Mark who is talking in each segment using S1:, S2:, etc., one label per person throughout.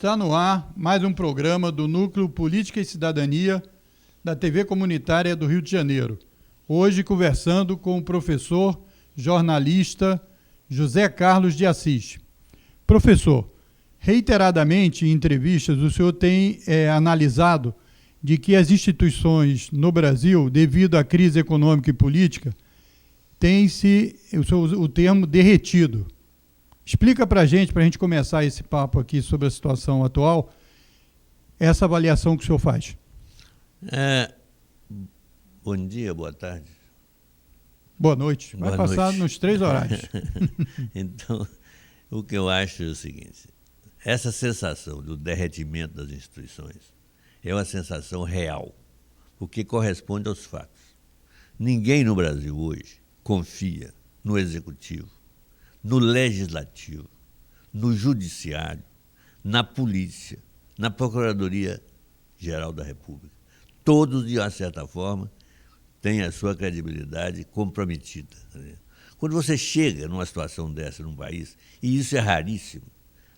S1: Está no ar mais um programa do Núcleo Política e Cidadania da TV Comunitária do Rio de Janeiro. Hoje conversando com o professor jornalista José Carlos de Assis. Professor, reiteradamente em entrevistas o senhor tem analisado de que as instituições no Brasil, devido à crise econômica e política, tem-se o termo derretido. Explica para a gente começar esse papo aqui sobre a situação atual, essa avaliação que o senhor faz.
S2: Bom dia, boa tarde.
S1: Boa noite. Vai passar nos 3 horários.
S2: Então, o que eu acho é o seguinte, essa sensação do derretimento das instituições é uma sensação real, porque corresponde aos fatos. Ninguém no Brasil hoje confia no Executivo, no Legislativo, no Judiciário, na Polícia, na Procuradoria-Geral da República. Todos, de uma certa forma, têm a sua credibilidade comprometida. Quando você chega numa situação dessa num país, e isso é raríssimo,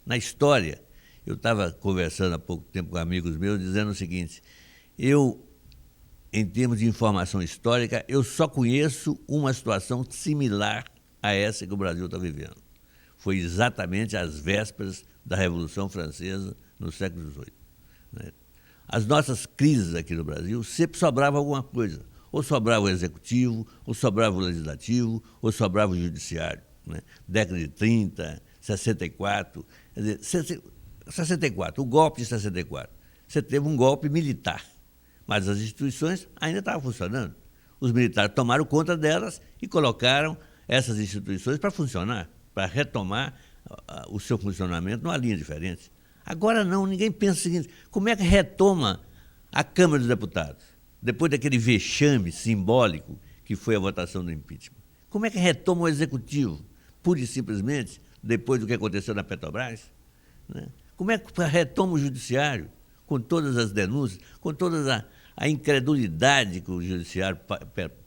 S2: na história, eu estava conversando há pouco tempo com amigos meus, dizendo o seguinte, em termos de informação histórica, eu só conheço uma situação similar a essa que o Brasil está vivendo. Foi exatamente às vésperas da Revolução Francesa, no século XVIII. As nossas crises aqui no Brasil sempre sobrava alguma coisa. Ou sobrava o Executivo, ou sobrava o Legislativo, ou sobrava o Judiciário. Década de 30, 64, quer dizer, 64, o golpe de 64. Você teve um golpe militar, mas as instituições ainda estavam funcionando. Os militares tomaram conta delas e colocaram essas instituições para funcionar, para retomar o seu funcionamento numa linha diferente. Agora não, ninguém pensa o seguinte, como é que retoma a Câmara dos Deputados, depois daquele vexame simbólico que foi a votação do impeachment? Como é que retoma o Executivo, pura e simplesmente, depois do que aconteceu na Petrobras? Como é que retoma o Judiciário, com todas as denúncias, com toda a incredulidade que o Judiciário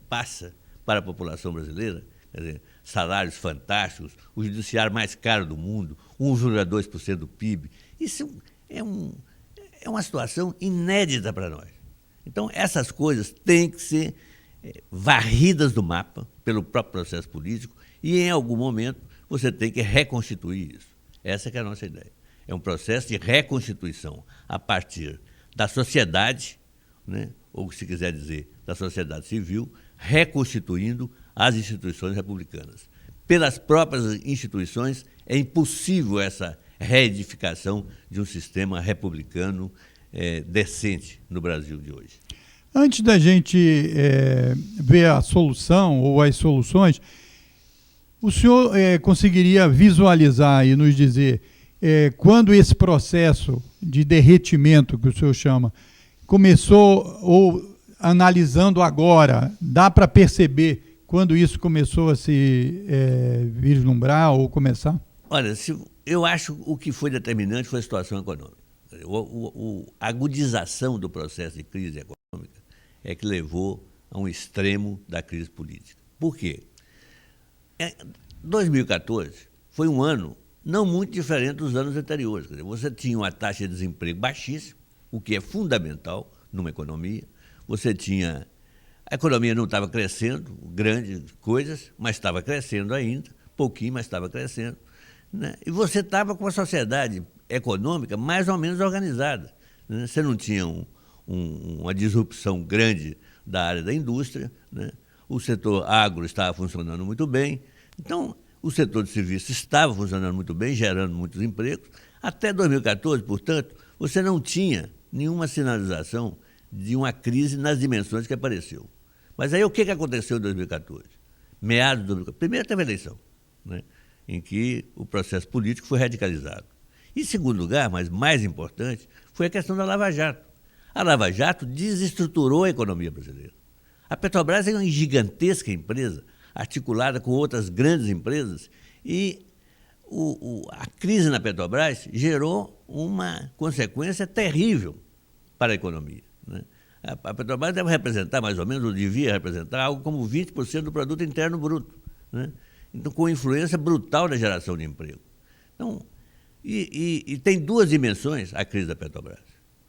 S2: passa para a população brasileira? Quer dizer, salários fantásticos, o judiciário mais caro do mundo, 1,2% do PIB. Isso é uma situação inédita para nós. Então, essas coisas têm que ser varridas do mapa pelo próprio processo político e, em algum momento, você tem que reconstituir isso. Essa que é a nossa ideia. É um processo de reconstituição a partir da sociedade, ou, se quiser dizer, da sociedade civil, reconstituindo as instituições republicanas. Pelas próprias instituições, é impossível essa reedificação de um sistema republicano decente no Brasil de hoje.
S1: Antes da gente ver a solução ou as soluções, o senhor conseguiria visualizar e nos dizer quando esse processo de derretimento, que o senhor chama, começou, ou analisando agora, dá para perceber quando isso começou a se vislumbrar ou começar?
S2: Olha, eu acho que o que foi determinante foi a situação econômica. A agudização do processo de crise econômica é que levou a um extremo da crise política. Por quê? 2014 foi um ano não muito diferente dos anos anteriores. Quer dizer, você tinha uma taxa de desemprego baixíssima, o que é fundamental numa economia. A economia não estava crescendo, grandes coisas, mas estava crescendo ainda, pouquinho, mas estava crescendo. E você estava com a sociedade econômica mais ou menos organizada. Você não tinha uma disrupção grande da área da indústria, o setor agro estava funcionando muito bem. Então, o setor de serviços estava funcionando muito bem, gerando muitos empregos. Até 2014, portanto, você não tinha nenhuma sinalização de uma crise nas dimensões que apareceu. Mas aí o que aconteceu em 2014? Meados de 2014. Primeiro teve a eleição, em que o processo político foi radicalizado. Em segundo lugar, mas mais importante, foi a questão da Lava Jato. A Lava Jato desestruturou a economia brasileira. A Petrobras é uma gigantesca empresa, articulada com outras grandes empresas, e a crise na Petrobras gerou uma consequência terrível para a economia. A Petrobras deve representar, mais ou menos, ou devia representar, algo como 20% do produto interno bruto. Então, com influência brutal na geração de emprego. Então, E tem duas dimensões a crise da Petrobras.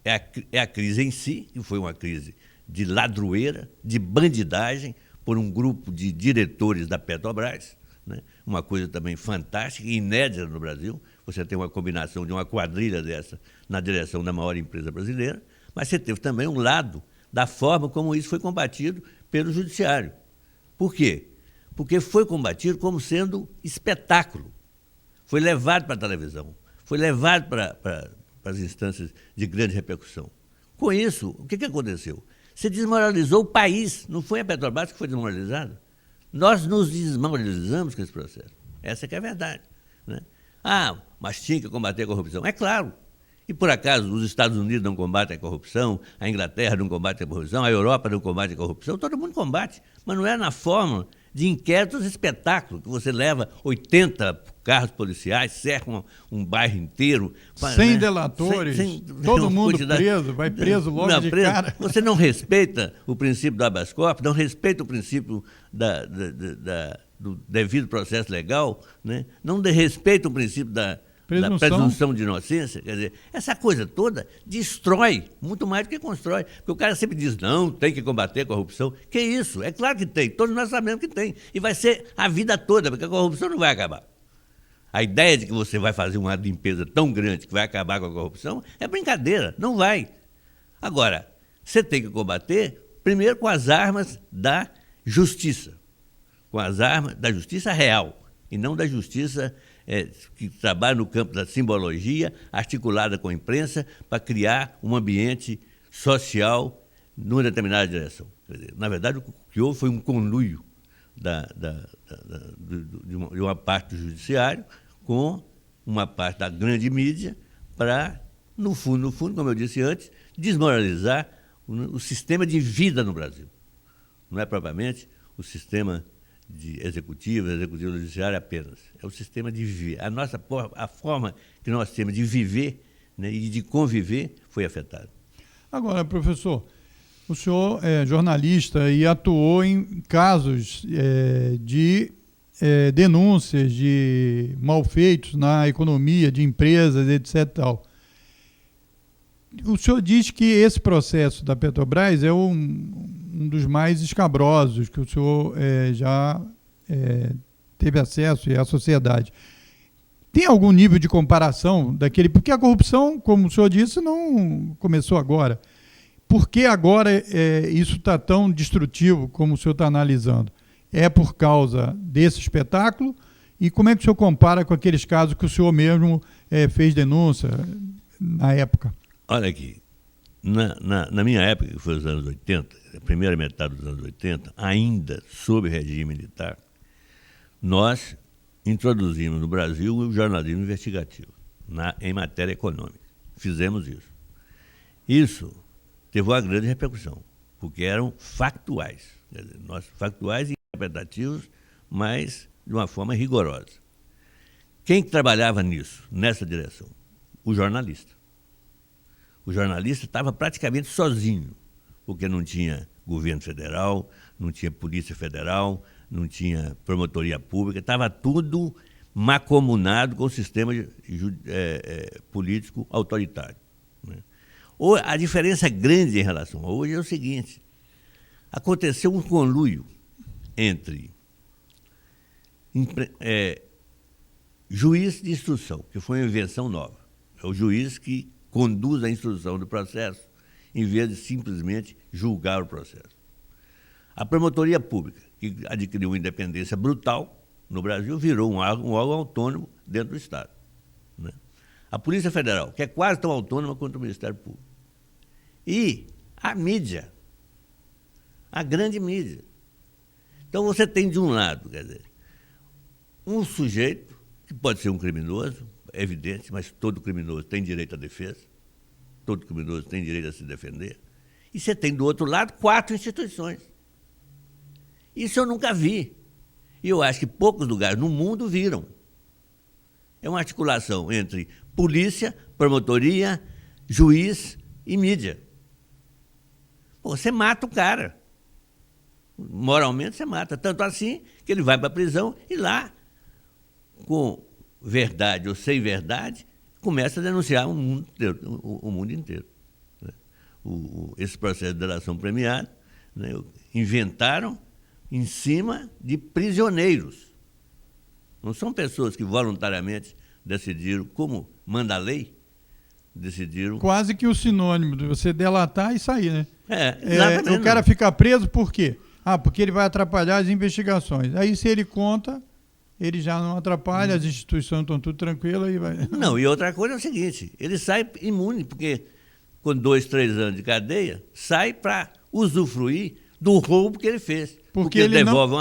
S2: É a crise em si, que foi uma crise de ladroeira, de bandidagem, por um grupo de diretores da Petrobras, né? Uma coisa também fantástica e inédita no Brasil. Você tem uma combinação de uma quadrilha dessa na direção da maior empresa brasileira, mas você teve também um lado da forma como isso foi combatido pelo judiciário. Por quê? Porque foi combatido como sendo espetáculo. Foi levado para a televisão, foi levado para as instâncias de grande repercussão. Com isso, o que aconteceu? Se desmoralizou o país, não foi a Petrobras que foi desmoralizada. Nós nos desmoralizamos com esse processo. Essa que é a verdade, né? Mas tinha que combater a corrupção. É claro. E, por acaso, os Estados Unidos não combatem a corrupção, a Inglaterra não combate a corrupção, a Europa não combate a corrupção, todo mundo combate, mas não é na forma de inquéritos espetáculo, que você leva 80 carros policiais, cercam um bairro inteiro.
S1: Sem delatores, todo mundo preso, vai preso logo de cara.
S2: Você não respeita o princípio do habeas corpus, não respeita o princípio do devido processo legal, né? Não respeita o princípio da presunção de inocência. Quer dizer, essa coisa toda destrói muito mais do que constrói. Porque o cara sempre diz, não, tem que combater a corrupção. Que isso? É claro que tem, todos nós sabemos que tem. E vai ser a vida toda, porque a corrupção não vai acabar. A ideia de que você vai fazer uma limpeza tão grande que vai acabar com a corrupção é brincadeira, não vai. Agora, você tem que combater, primeiro, com as armas da justiça. Com as armas da justiça real, e não da justiça que trabalha no campo da simbologia, articulada com a imprensa, para criar um ambiente social numa determinada direção. Quer dizer, na verdade, o que houve foi um conluio de uma parte do judiciário com uma parte da grande mídia para, no fundo, como eu disse antes, desmoralizar o sistema de vida no Brasil. Não é propriamente o sistema de executivo judiciário apenas. É o sistema de viver. A forma que nós temos de viver, né, e de conviver foi afetada.
S1: Agora, professor, o senhor é jornalista e atuou em casos de denúncias de malfeitos na economia, de empresas, etc. Tal. O senhor diz que esse processo da Petrobras é um dos mais escabrosos que o senhor já teve acesso e a sociedade. Tem algum nível de comparação daquele... Porque a corrupção, como o senhor disse, não começou agora. Por que agora isso está tão destrutivo como o senhor está analisando? É por causa desse espetáculo? E como é que o senhor compara com aqueles casos que o senhor mesmo fez denúncia na época?
S2: Olha aqui, na minha época, que foi os anos 80, a primeira metade dos anos 80, ainda sob regime militar, nós introduzimos no Brasil o jornalismo investigativo em matéria econômica. Fizemos isso. Isso teve uma grande repercussão, porque eram factuais, quer dizer, factuais e interpretativos, mas de uma forma rigorosa. Quem trabalhava nisso, nessa direção? O jornalista. O jornalista estava praticamente sozinho, porque não tinha governo federal, não tinha polícia federal, não tinha promotoria pública, estava tudo macomunado com o sistema político autoritário, né? A diferença grande em relação a hoje é o seguinte: aconteceu um conluio entre juiz de instrução, que foi uma invenção nova. É o juiz que conduz a instrução do processo, em vez de simplesmente julgar o processo. A promotoria pública, que adquiriu uma independência brutal no Brasil, virou um órgão autônomo dentro do Estado, né? A Polícia Federal, que é quase tão autônoma quanto o Ministério Público. E a mídia, a grande mídia. Então você tem de um lado, quer dizer, um sujeito que pode ser um criminoso, é evidente, mas todo criminoso tem direito à defesa, todo criminoso tem direito a se defender. E você tem do outro lado 4 instituições. Isso eu nunca vi. E eu acho que poucos lugares no mundo viram. É uma articulação entre polícia, promotoria, juiz e mídia. Pô, você mata o cara. Moralmente você mata. Tanto assim que ele vai para a prisão e lá, com verdade ou sem verdade, começa a denunciar o mundo inteiro. Né? Esse processo de delação premiada, né, inventaram em cima de prisioneiros. Não são pessoas que voluntariamente decidiram, como manda a lei, decidiram...
S1: Quase que o sinônimo de você delatar e sair, né?
S2: Exatamente.
S1: O cara fica preso por quê? Porque ele vai atrapalhar as investigações. Aí, se ele conta, ele já não atrapalha, as instituições estão tudo tranquilas e vai...
S2: Não, e outra coisa é o seguinte, ele sai imune, porque com 2, 3 anos de cadeia, sai para usufruir do roubo que ele fez. Porque ele devolve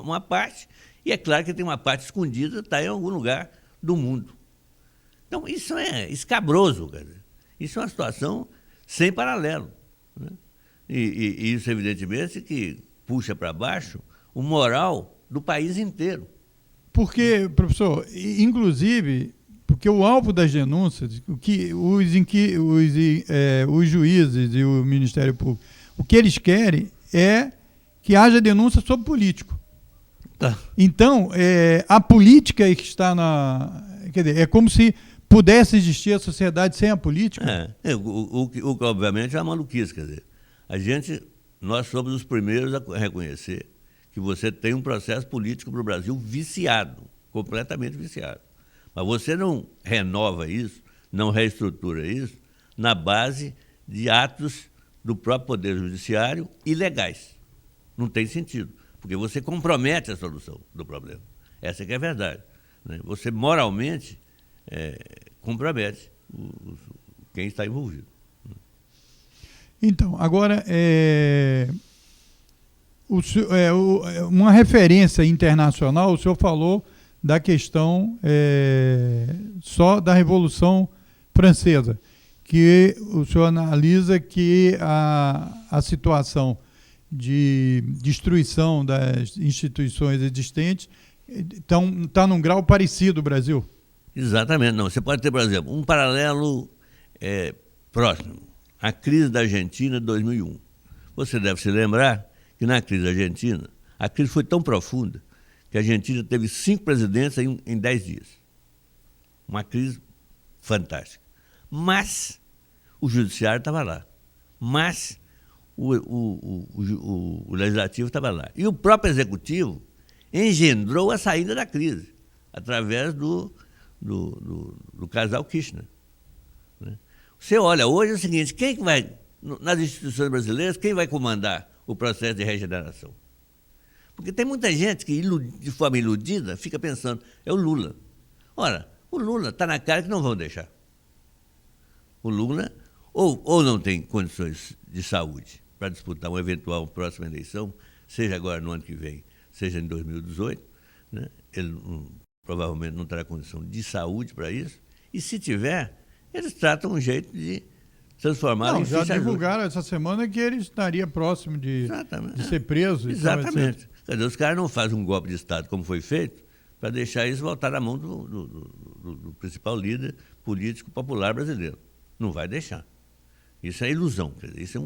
S2: uma parte, e é claro que tem uma parte escondida, está em algum lugar do mundo. Então, isso é escabroso, quer dizer. Isso é uma situação sem paralelo. Né? E isso, evidentemente, que puxa para baixo o moral do país inteiro.
S1: Porque, professor, inclusive, porque o alvo das denúncias, os juízes e o Ministério Público, o que eles querem é que haja denúncia sobre político.
S2: Tá.
S1: Então, a política é que está na... Quer dizer, é como se pudesse existir a sociedade sem a política.
S2: O que obviamente é uma maluquice, quer dizer, nós somos os primeiros a reconhecer que você tem um processo político para o Brasil viciado, completamente viciado. Mas você não renova isso, não reestrutura isso, na base de atos do próprio Poder Judiciário ilegais. Não tem sentido, porque você compromete a solução do problema. Essa que é a verdade. Né? Você moralmente compromete quem está envolvido.
S1: Então, agora, uma referência internacional, o senhor falou da questão só da Revolução Francesa, que o senhor analisa que a situação de destruição das instituições existentes está num grau parecido do Brasil.
S2: Exatamente. Não, você pode ter, por exemplo, um paralelo próximo, a crise da Argentina de 2001. Você deve se lembrar que na crise da Argentina, a crise foi tão profunda que a Argentina teve 5 presidentes em 10 dias. Uma crise fantástica. Mas o judiciário estava lá. Mas o legislativo estava lá. E o próprio executivo engendrou a saída da crise através do casal Kirchner. Né? Você olha, hoje é o seguinte, quem que vai, nas instituições brasileiras, quem vai comandar o processo de regeneração? Porque tem muita gente que, de forma iludida, fica pensando, é o Lula. Ora, o Lula está na cara que não vão deixar. O Lula ou não tem condições de saúde para disputar uma eventual próxima eleição, seja agora no ano que vem, seja em 2018, né? Ele provavelmente não terá condição de saúde para isso, e se tiver, eles tratam um jeito de transformar em
S1: já divulgaram essa semana que ele estaria próximo de ser preso.
S2: Exatamente. Quer dizer, os caras não fazem um golpe de Estado como foi feito para deixar isso voltar na mão do principal líder político popular brasileiro. Não vai deixar. Isso é ilusão. Quer dizer,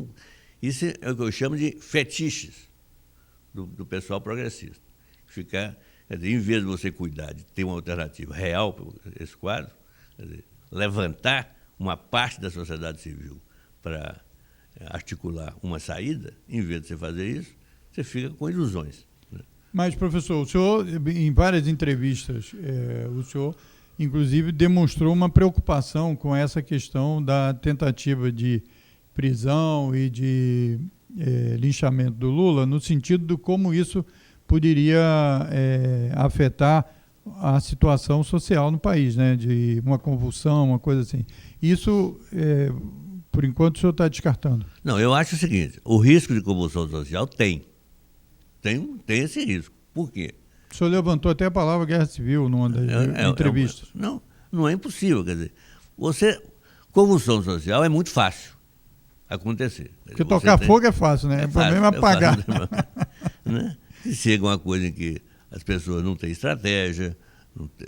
S2: isso é o que eu chamo de fetiches do pessoal progressista. Ficar, quer dizer, em vez de você cuidar de ter uma alternativa real para esse quadro, quer dizer, levantar uma parte da sociedade civil para articular uma saída, em vez de você fazer isso, você fica com ilusões. Né?
S1: Mas, professor, o senhor, em várias entrevistas, o senhor, inclusive, demonstrou uma preocupação com essa questão da tentativa de prisão e de linchamento do Lula, no sentido de como isso poderia afetar a situação social no país, né? De uma convulsão, uma coisa assim. Isso, por enquanto, o senhor está descartando?
S2: Não, eu acho o seguinte, o risco de convulsão social tem esse risco. Por quê?
S1: O senhor levantou até a palavra guerra civil numa das entrevistas.
S2: Não é impossível, quer dizer, convulsão social é muito fácil acontecer.
S1: Porque tocar fogo é fácil, né? O problema é apagar.
S2: Né? Se chega uma coisa em que as pessoas não têm estratégia,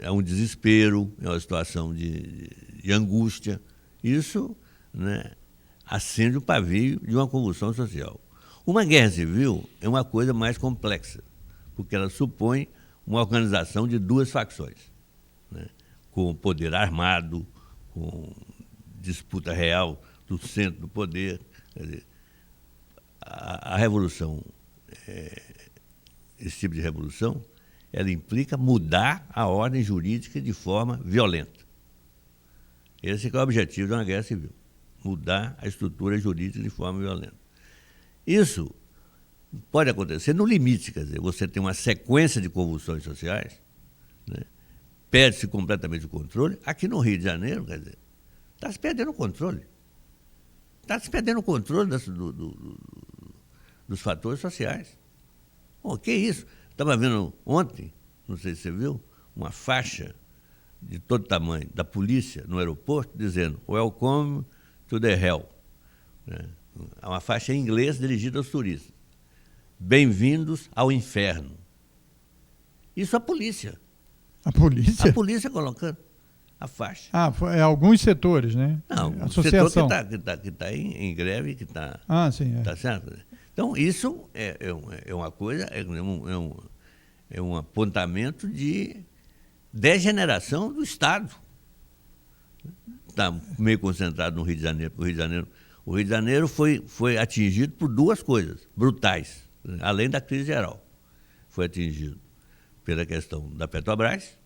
S2: há um desespero, é uma situação de angústia, isso, né, acende o pavio de uma convulsão social. Uma guerra civil é uma coisa mais complexa, porque ela supõe uma organização de 2 facções, né, com o poder armado, com disputa real do centro do poder. Quer dizer, a revolução, esse tipo de revolução, ela implica mudar a ordem jurídica de forma violenta. Esse é o objetivo de uma guerra civil, mudar a estrutura jurídica de forma violenta. Isso pode acontecer no limite, quer dizer, você tem uma sequência de convulsões sociais, né? Perde-se completamente o controle. Aqui no Rio de Janeiro, quer dizer, está se perdendo o controle. Está se perdendo o controle dos fatores sociais. Bom, que isso? Estava vendo ontem, não sei se você viu, uma faixa de todo tamanho da polícia no aeroporto dizendo "Welcome to the hell", né? É uma faixa em inglês dirigida aos turistas. "Bem-vindos ao inferno". Isso a polícia.
S1: A polícia?
S2: A polícia colocando a faixa.
S1: Ah, é alguns setores, né?
S2: Não,
S1: associação.
S2: o setor que está em greve, que está...
S1: Ah, sim.
S2: Tá certo? Então, isso é uma coisa, é um apontamento de degeneração do Estado. Está meio concentrado no Rio de Janeiro, porque o Rio de Janeiro foi atingido por duas coisas brutais, né? Além da crise geral. Foi atingido pela questão da Petrobras,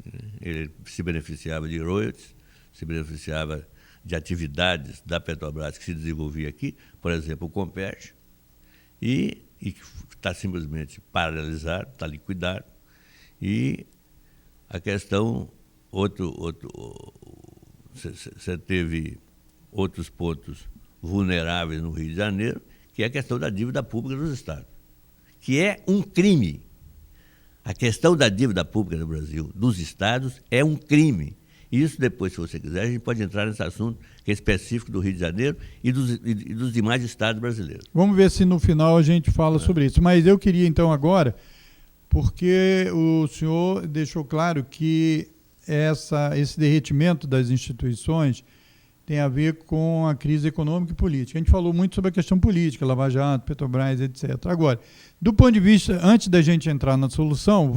S2: né? Ele se beneficiava de royalties, se beneficiava de atividades da Petrobras que se desenvolvia aqui, por exemplo, o Comperj, e está simplesmente paralisado, está liquidado. E a questão, você teve outros pontos vulneráveis no Rio de Janeiro, que é a questão da dívida pública dos estados, que é um crime. A questão da dívida pública no Brasil, dos estados, é um crime. Isso depois, se você quiser, a gente pode entrar nesse assunto que é específico do Rio de Janeiro e dos demais estados brasileiros.
S1: Vamos ver se no final a gente fala sobre isso. Mas eu queria então agora, porque o senhor deixou claro que esse derretimento das instituições tem a ver com a crise econômica e política. A gente falou muito sobre a questão política, Lava Jato, Petrobras, etc. Agora, do ponto de vista, antes da gente entrar na solução,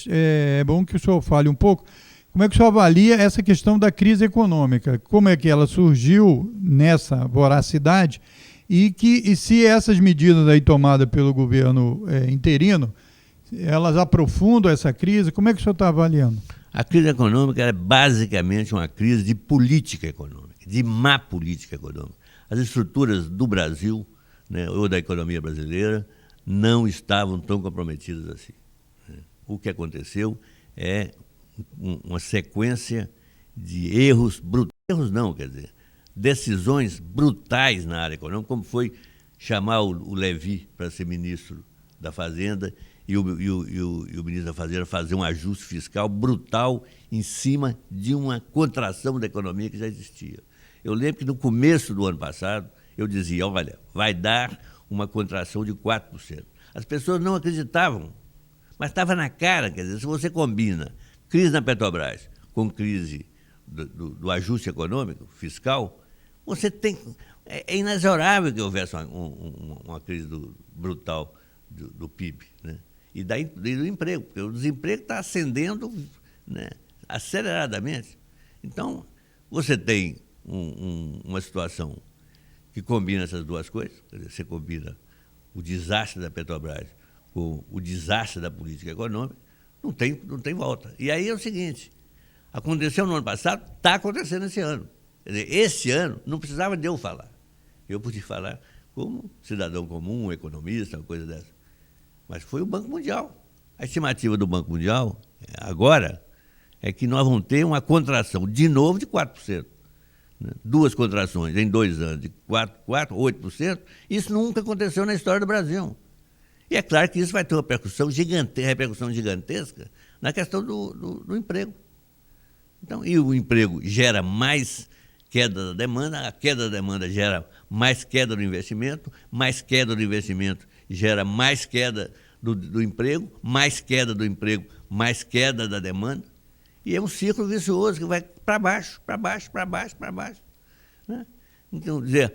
S1: é bom que o senhor fale um pouco como é que o senhor avalia essa questão da crise econômica, como é que ela surgiu nessa voracidade e se essas medidas aí tomadas pelo governo interino, elas aprofundam essa crise, como é que o senhor está avaliando?
S2: A crise econômica é basicamente uma crise de política econômica, de má política econômica. As estruturas do Brasil, né, ou da economia brasileira, não estavam tão comprometidas assim, né? O que aconteceu é uma sequência de erros brutais, decisões brutais na área econômica, como foi chamar o Levi para ser ministro da Fazenda e o ministro da Fazenda fazer um ajuste fiscal brutal em cima de uma contração da economia que já existia. Eu lembro que no começo do ano passado eu dizia, olha, vai dar uma contração de 4%. As pessoas não acreditavam, mas estava na cara, quer dizer, se você combina crise na Petrobras com crise do ajuste econômico, fiscal, você tem... É inexorável que houvesse uma crise brutal do PIB, né? E do emprego, porque o desemprego está ascendendo, né, aceleradamente. Então, você tem uma situação que combina essas duas coisas, quer dizer, você combina o desastre da Petrobras com o desastre da política econômica, não tem volta. E aí é o seguinte, aconteceu no ano passado, está acontecendo esse ano. Quer dizer, esse ano não precisava de eu falar. Eu podia falar como cidadão comum, um economista, uma coisa dessa. Mas foi o Banco Mundial. A estimativa do Banco Mundial, agora, é que nós vamos ter uma contração, de novo, de 4%. Né? Duas contrações em 2 anos, de 8%. Isso nunca aconteceu na história do Brasil. E é claro que isso vai ter uma repercussão gigantesca na questão do emprego. Então, e o emprego gera mais queda da demanda, a queda da demanda gera mais queda do investimento gera mais queda do emprego, mais queda do emprego, mais queda da demanda, e é um ciclo vicioso que vai para baixo, né? Então, dizer,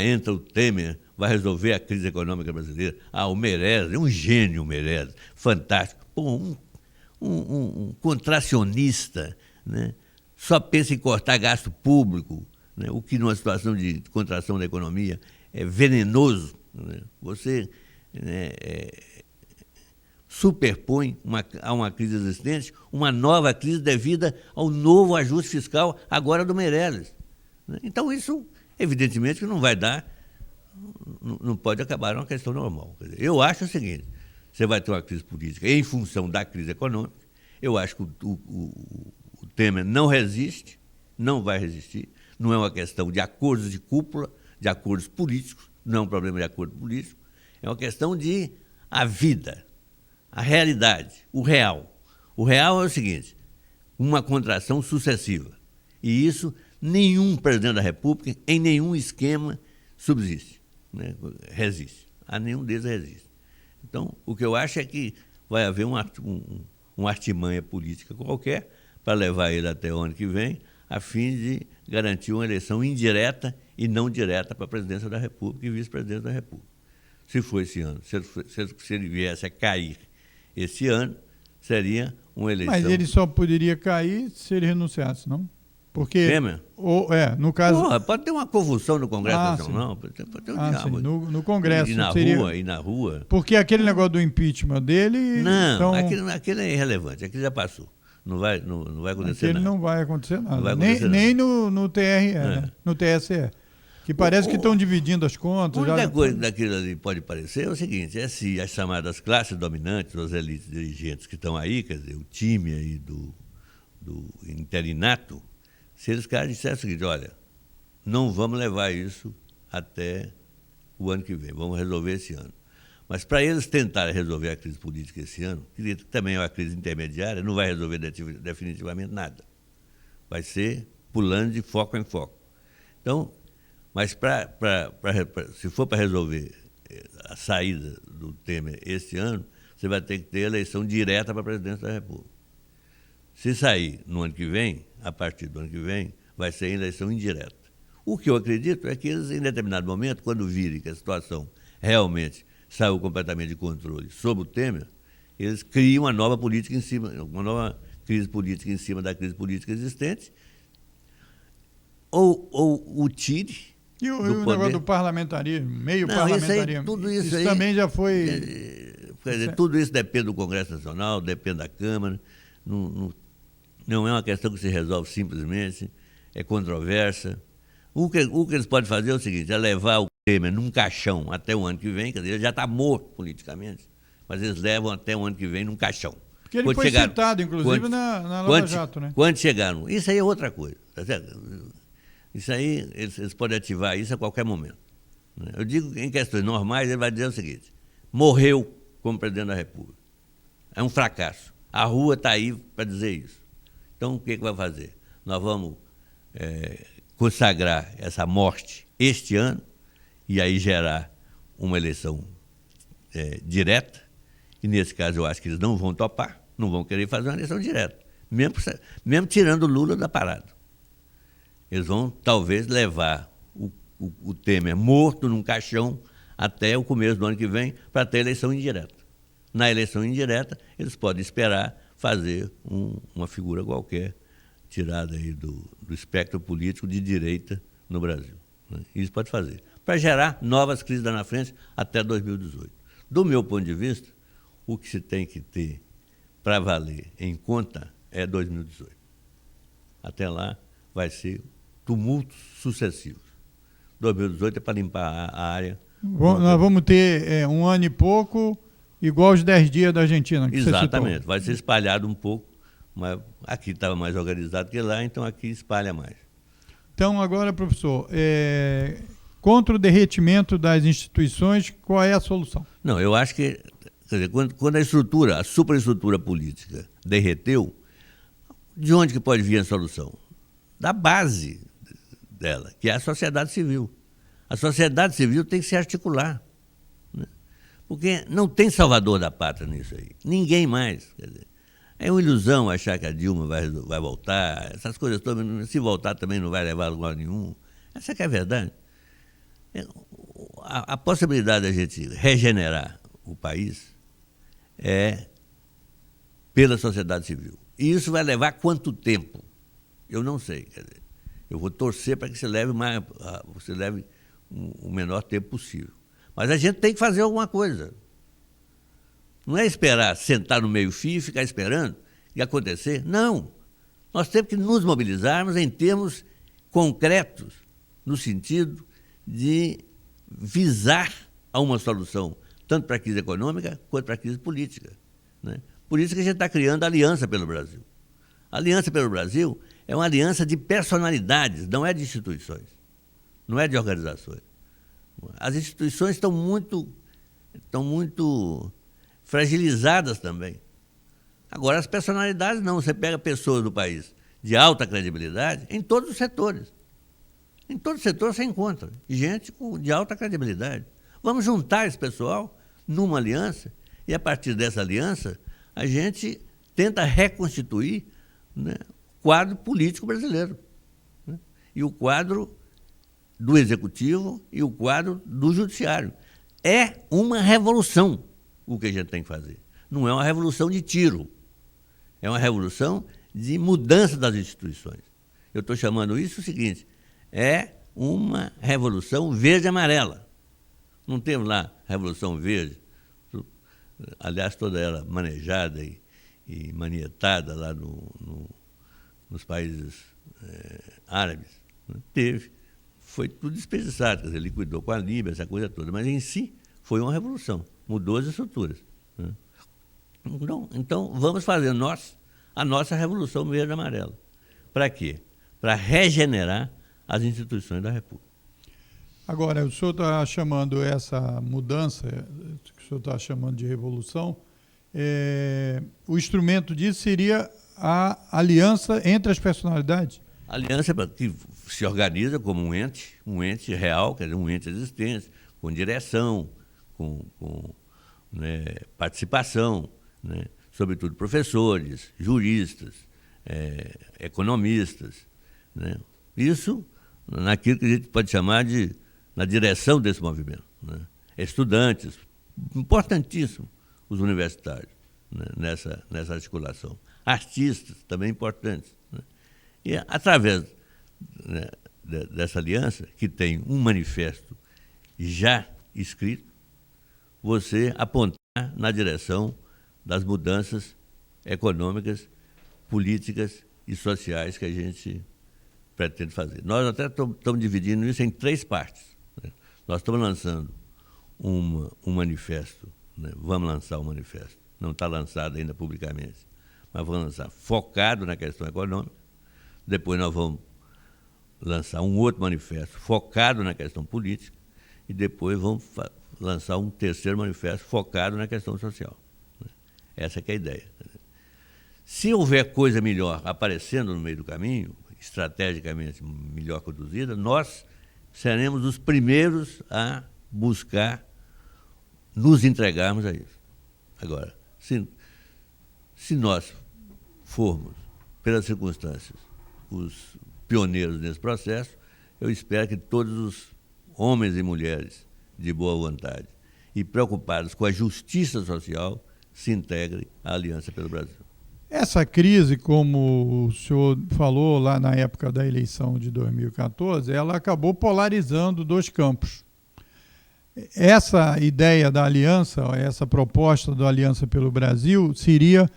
S2: entra o Temer, vai resolver a crise econômica brasileira, o Meirelles, é um gênio o Meirelles, fantástico, um contracionista, né? só pensa em cortar gasto público, né? O que numa situação de contração da economia é venenoso, né? Você, né, superpõe a uma crise existente uma nova crise devida ao novo ajuste fiscal agora do Meirelles, né? Então isso, evidentemente, que não vai dar, não pode acabar uma questão normal. Quer dizer, eu acho o seguinte, você vai ter uma crise política em função da crise econômica, eu acho que o Temer não resiste, não vai resistir, não é uma questão de acordos de cúpula, de acordos políticos, não é um problema de acordo político, é uma questão de a vida, a realidade, o real. O real é o seguinte, uma contração sucessiva, e isso nenhum presidente da República, em nenhum esquema, subsiste, né? Resiste, a nenhum deles resiste. Então, o que eu acho é que vai haver uma artimanha política qualquer para levar ele até o ano que vem, a fim de garantir uma eleição indireta e não direta para a presidência da República e vice-presidente da República. Se for esse ano, se ele viesse a cair esse ano, seria uma eleição...
S1: Mas ele só poderia cair se ele renunciasse, não? Porque...
S2: Temer?
S1: No caso...
S2: Porra, pode ter uma convulsão no Congresso Nacional, pode ter um diabo.
S1: No Congresso.
S2: E na rua.
S1: Porque aquele negócio do impeachment dele...
S2: Não, aquele é irrelevante, aquele já passou. Não vai acontecer nada.
S1: Não vai acontecer nada.
S2: Vai acontecer
S1: nem no TRE, né? No TSE. Que parece que estão dividindo as contas.
S2: A única coisa daquilo ali pode parecer é o seguinte, é se as chamadas classes dominantes, as elites dirigentes que estão aí, quer dizer, o time aí do interinato, se eles caras disserem o seguinte, olha, não vamos levar isso até o ano que vem, vamos resolver esse ano. Mas para eles tentarem resolver a crise política esse ano, que também é uma crise intermediária, não vai resolver definitivamente nada. Vai ser pulando de foco em foco. Então, mas se for para resolver a saída do Temer esse ano, você vai ter que ter eleição direta para a presidência da República. Se sair no ano que vem, a partir do ano que vem, vai ser eleição indireta. O que eu acredito é que eles, em determinado momento, quando virem que a situação realmente saiu completamente de controle sobre o Temer, eles criam uma nova política em cima, uma nova crise política em cima da crise política existente, ou o tire.
S1: E o negócio do parlamentarismo, parlamentarismo.
S2: Tudo isso aí
S1: também já foi.
S2: Quer dizer, tudo isso depende do Congresso Nacional, depende da Câmara. Não é uma questão que se resolve simplesmente, é controversa. O que eles podem fazer é o seguinte, é levar o Temer num caixão até o ano que vem, quer dizer, ele já está morto politicamente, mas eles levam até o ano que vem num caixão.
S1: Porque ele foi citado, inclusive, na Lava Jato, né?
S2: Quando chegaram, isso aí é outra coisa, tá certo? Isso aí, eles podem ativar isso a qualquer momento, né? Eu digo, em questões normais, ele vai dizer o seguinte, morreu como presidente da República. É um fracasso. A rua está aí para dizer isso. Então, o que vai fazer? Nós vamos consagrar essa morte este ano e aí gerar uma eleição direta, e nesse caso eu acho que eles não vão topar, não vão querer fazer uma eleição direta, mesmo tirando o Lula da parada. Eles vão talvez levar o Temer morto num caixão até o começo do ano que vem para ter eleição indireta. Na eleição indireta, eles podem esperar fazer uma figura qualquer tirada aí do espectro político de direita no Brasil, né? Isso pode fazer. Para gerar novas crises lá na frente até 2018. Do meu ponto de vista, o que se tem que ter para valer em conta é 2018. Até lá vai ser tumultos sucessivos. 2018 é para limpar a área.
S1: Nós vamos ter um ano e pouco, igual os 10 dias da Argentina. Que
S2: exatamente,
S1: você
S2: vai ser espalhado um pouco, mas aqui estava mais organizado que lá, então aqui espalha mais.
S1: Então, agora, professor, contra o derretimento das instituições, qual é a solução?
S2: Não, eu acho que, quer dizer, quando a superestrutura política derreteu, de onde que pode vir a solução? Da base dela, que é a sociedade civil. A sociedade civil tem que se articular, né? Porque não tem salvador da pátria nisso aí. Ninguém mais. Quer dizer, é uma ilusão achar que a Dilma vai voltar, essas coisas todas, se voltar também não vai levar a lugar nenhum. Essa que é a verdade. A possibilidade da gente regenerar o país é pela sociedade civil. E isso vai levar quanto tempo? Eu não sei. Quer dizer, eu vou torcer para que você leve o menor tempo possível. Mas a gente tem que fazer alguma coisa. Não é esperar, sentar no meio-fio e ficar esperando e acontecer. Não. Nós temos que nos mobilizarmos em termos concretos, no sentido de visar a uma solução, tanto para a crise econômica quanto para a crise política, né? Por isso que a gente está criando a Aliança pelo Brasil. A Aliança pelo Brasil é uma aliança de personalidades, não é de instituições, não é de organizações. As instituições estão muito fragilizadas também. Agora, as personalidades não. Você pega pessoas do país de alta credibilidade em todos os setores. Em todo setor você encontra gente de alta credibilidade. Vamos juntar esse pessoal numa aliança e, a partir dessa aliança, a gente tenta reconstituir, né, o quadro político brasileiro, né, e o quadro do executivo e o quadro do judiciário. É uma revolução o que a gente tem que fazer. Não é uma revolução de tiro. É uma revolução de mudança das instituições. Eu estou chamando isso o seguinte: é uma revolução verde-amarela. Não temos lá Revolução Verde, aliás, toda ela manejada e manietada lá nos países árabes. Né? Teve. Foi tudo desperdiçado, quer dizer, liquidou com a Líbia, essa coisa toda. Mas, em si, foi uma revolução. Mudou as estruturas. Né? Então, vamos fazer a nossa revolução verde-amarela. Para quê? Para regenerar as instituições da República.
S1: Agora, o senhor está chamando essa mudança, que o senhor está chamando de revolução, o instrumento disso seria a aliança entre as personalidades?
S2: A aliança que se organiza como um ente real, quer dizer, um ente existente, com direção, com né, participação, né, sobretudo professores, juristas, economistas, né, isso naquilo que a gente pode chamar de na direção desse movimento, né, estudantes, importantíssimo, os universitários, né, nessa articulação, artistas também importantes, né, e através, né, dessa aliança, que tem um manifesto já escrito, você apontar na direção das mudanças econômicas, políticas e sociais que a gente pretende fazer. Nós até estamos dividindo isso em 3 partes. Né? Nós estamos lançando um manifesto, né? Vamos lançar um manifesto, não está lançado ainda publicamente, mas vamos lançar focado na questão econômica. Depois nós vamos lançar um outro manifesto focado na questão política e depois vamos lançar um terceiro manifesto focado na questão social. Essa que é a ideia. Se houver coisa melhor aparecendo no meio do caminho, estrategicamente melhor conduzida, nós seremos os primeiros a buscar nos entregarmos a isso. Agora, se nós formos, pelas circunstâncias, os pioneiros nesse processo, eu espero que todos os homens e mulheres de boa vontade e preocupados com a justiça social se integrem à Aliança pelo Brasil.
S1: Essa crise, como o senhor falou lá na época da eleição de 2014, ela acabou polarizando 2 campos. Essa ideia da aliança, essa proposta da Aliança pelo Brasil, seria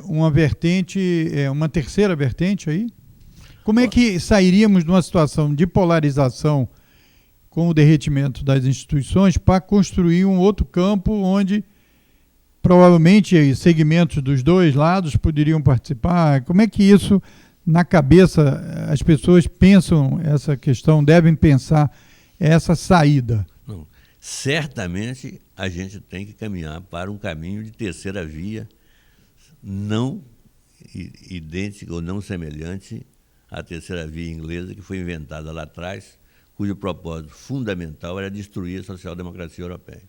S1: uma vertente, uma terceira vertente aí? Como é que sairíamos de uma situação de polarização com o derretimento das instituições para construir um outro campo onde provavelmente segmentos dos 2 lados poderiam participar? Como é que isso, na cabeça, as pessoas pensam essa questão, devem pensar essa saída?
S2: Não. Certamente a gente tem que caminhar para um caminho de terceira via, não idêntica ou não semelhante à terceira via inglesa que foi inventada lá atrás, cujo propósito fundamental era destruir a social-democracia europeia.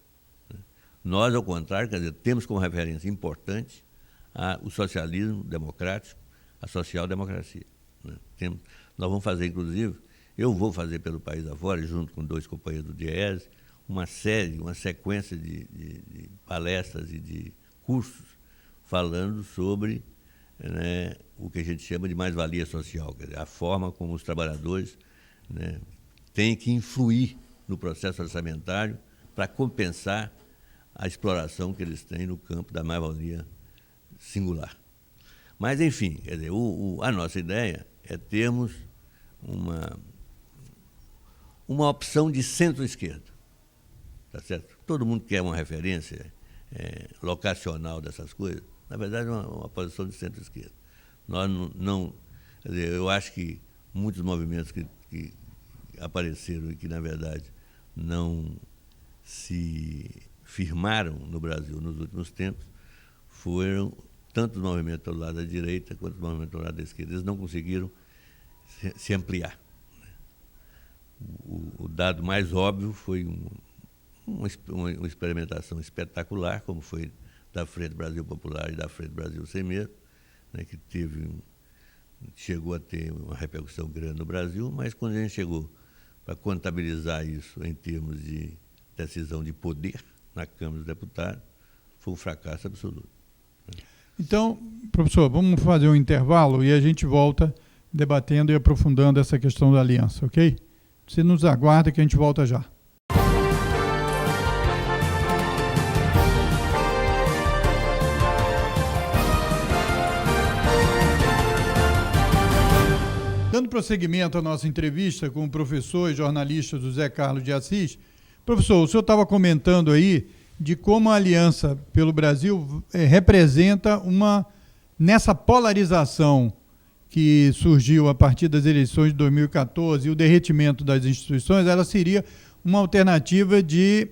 S2: Nós, ao contrário, quer dizer, temos como referência importante o socialismo democrático, a social-democracia. Né? Nós vamos fazer, inclusive, eu vou fazer pelo país afora, junto com 2 companheiros do DIEESE, uma sequência de palestras e de cursos falando sobre né, o que a gente chama de mais-valia social, quer dizer, a forma como os trabalhadores, né, têm que influir no processo orçamentário para compensar a exploração que eles têm no campo da mais-valia singular. Mas, enfim, quer dizer, a nossa ideia é termos uma opção de centro-esquerda, tá certo? Todo mundo quer uma referência locacional dessas coisas. Na verdade, é uma posição de centro-esquerda. Nós não quer dizer, eu acho que muitos movimentos que apareceram e que, na verdade, não se firmaram no Brasil nos últimos tempos foram tanto os movimentos do lado da direita quanto os movimentos do lado da esquerda. Eles não conseguiram se ampliar. O dado mais óbvio foi uma experimentação espetacular, como foi da Frente Brasil Popular e da Frente Brasil Sem Medo, né, que chegou a ter uma repercussão grande no Brasil, mas quando a gente chegou para contabilizar isso em termos de decisão de poder na Câmara dos Deputados, foi um fracasso absoluto.
S1: Então, professor, vamos fazer um intervalo e a gente volta debatendo e aprofundando essa questão da aliança, ok? Você nos aguarda que a gente volta já. Dando prosseguimento à nossa entrevista com o professor e jornalista José Carlos de Assis, professor, o senhor estava comentando aí de como a Aliança pelo Brasil representa nessa polarização que surgiu a partir das eleições de 2014 e o derretimento das instituições, ela seria uma alternativa de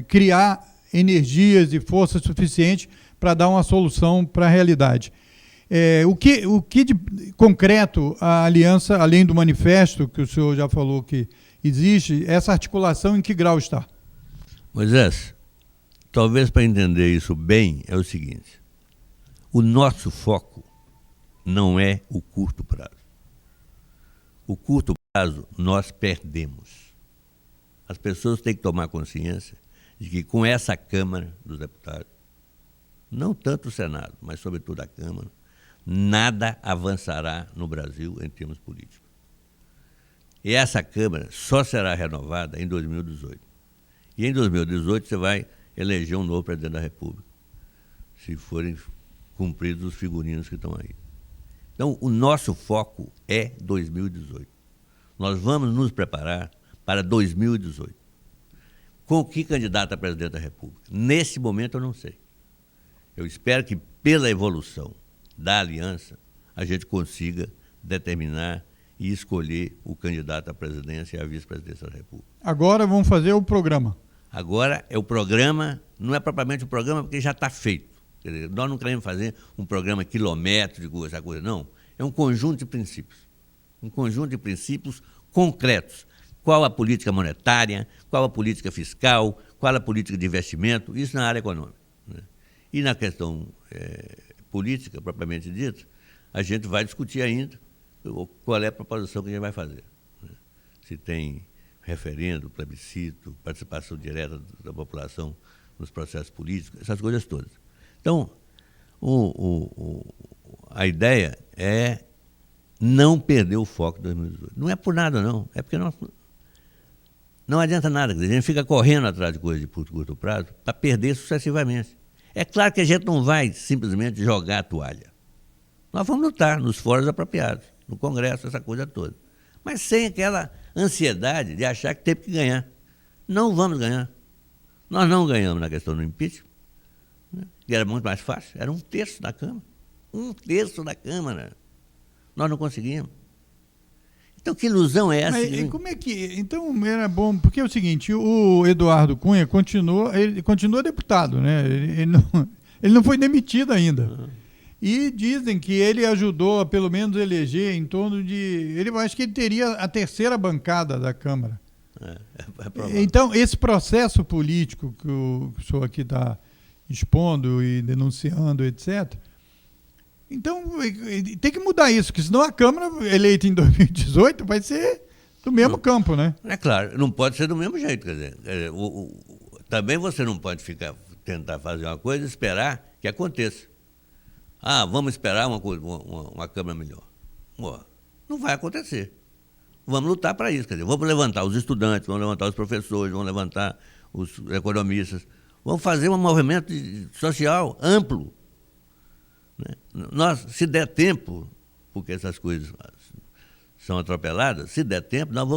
S1: criar energias e força suficiente para dar uma solução para a realidade. O que de concreto a Aliança, além do manifesto, que o senhor já falou que existe, essa articulação em que grau está?
S2: Moisés, talvez para entender isso bem é o seguinte: o nosso foco não é o curto prazo. O curto prazo nós perdemos. As pessoas têm que tomar consciência de que com essa Câmara dos Deputados, não tanto o Senado, mas sobretudo a Câmara, nada avançará no Brasil em termos políticos. E essa Câmara só será renovada em 2018. E em 2018 você vai eleger um novo presidente da República, se forem cumpridos os figurinos que estão aí. Então, o nosso foco é 2018. Nós vamos nos preparar para 2018. Com que candidato a presidente da República? Nesse momento eu não sei. Eu espero que, pela evolução da aliança, a gente consiga determinar e escolher o candidato à presidência e à vice-presidência da República. Agora vamos fazer o programa. Agora é o programa, não é propriamente o programa porque já está feito. Quer dizer, nós não queremos fazer um programa quilométrico, essa coisa, não. É um conjunto de princípios. Um conjunto de princípios concretos. Qual a política monetária, qual a política fiscal, qual a política de investimento, isso na área econômica, né? E na questão política, propriamente dita, a gente vai discutir ainda qual é a proposição que a gente vai fazer, né? Se tem referendo, plebiscito, participação direta da população nos processos políticos, essas coisas todas. Então, a ideia é não perder o foco de 2018. Não é por nada, não. É porque não adianta nada. A gente fica correndo atrás de coisas de curto prazo para perder sucessivamente. É claro que a gente não vai simplesmente jogar a toalha. Nós vamos lutar nos fóruns apropriados, no Congresso, essa coisa toda. Mas sem aquela ansiedade de achar que teve que ganhar. Não vamos ganhar. Nós não ganhamos na questão do impeachment, né? E era muito mais fácil, era 1/3 da Câmara. 1/3 da Câmara. Nós não conseguimos. Então, que ilusão é essa?
S1: Mas, como é que... Então, era bom... Porque é o seguinte, o Eduardo Cunha ele continua deputado, né? Ele não foi demitido ainda. Uhum. E dizem que ele ajudou a, pelo menos, eleger em torno de... Eu acho que ele teria a terceira bancada da Câmara. Então, esse processo político que o senhor aqui está expondo e denunciando, etc., então tem que mudar isso, porque senão a Câmara eleita em 2018 vai ser do mesmo campo, né?
S2: É claro, não pode ser do mesmo jeito. Quer dizer, também você não pode tentar fazer uma coisa e esperar que aconteça. vamos esperar uma Câmara melhor. Bom, não vai acontecer. Vamos lutar para isso. Quer dizer, vamos levantar os estudantes, vamos levantar os professores, vamos levantar os economistas. Vamos fazer um movimento social amplo. Né? Nós, se der tempo, porque essas coisas são atropeladas, se der tempo, nós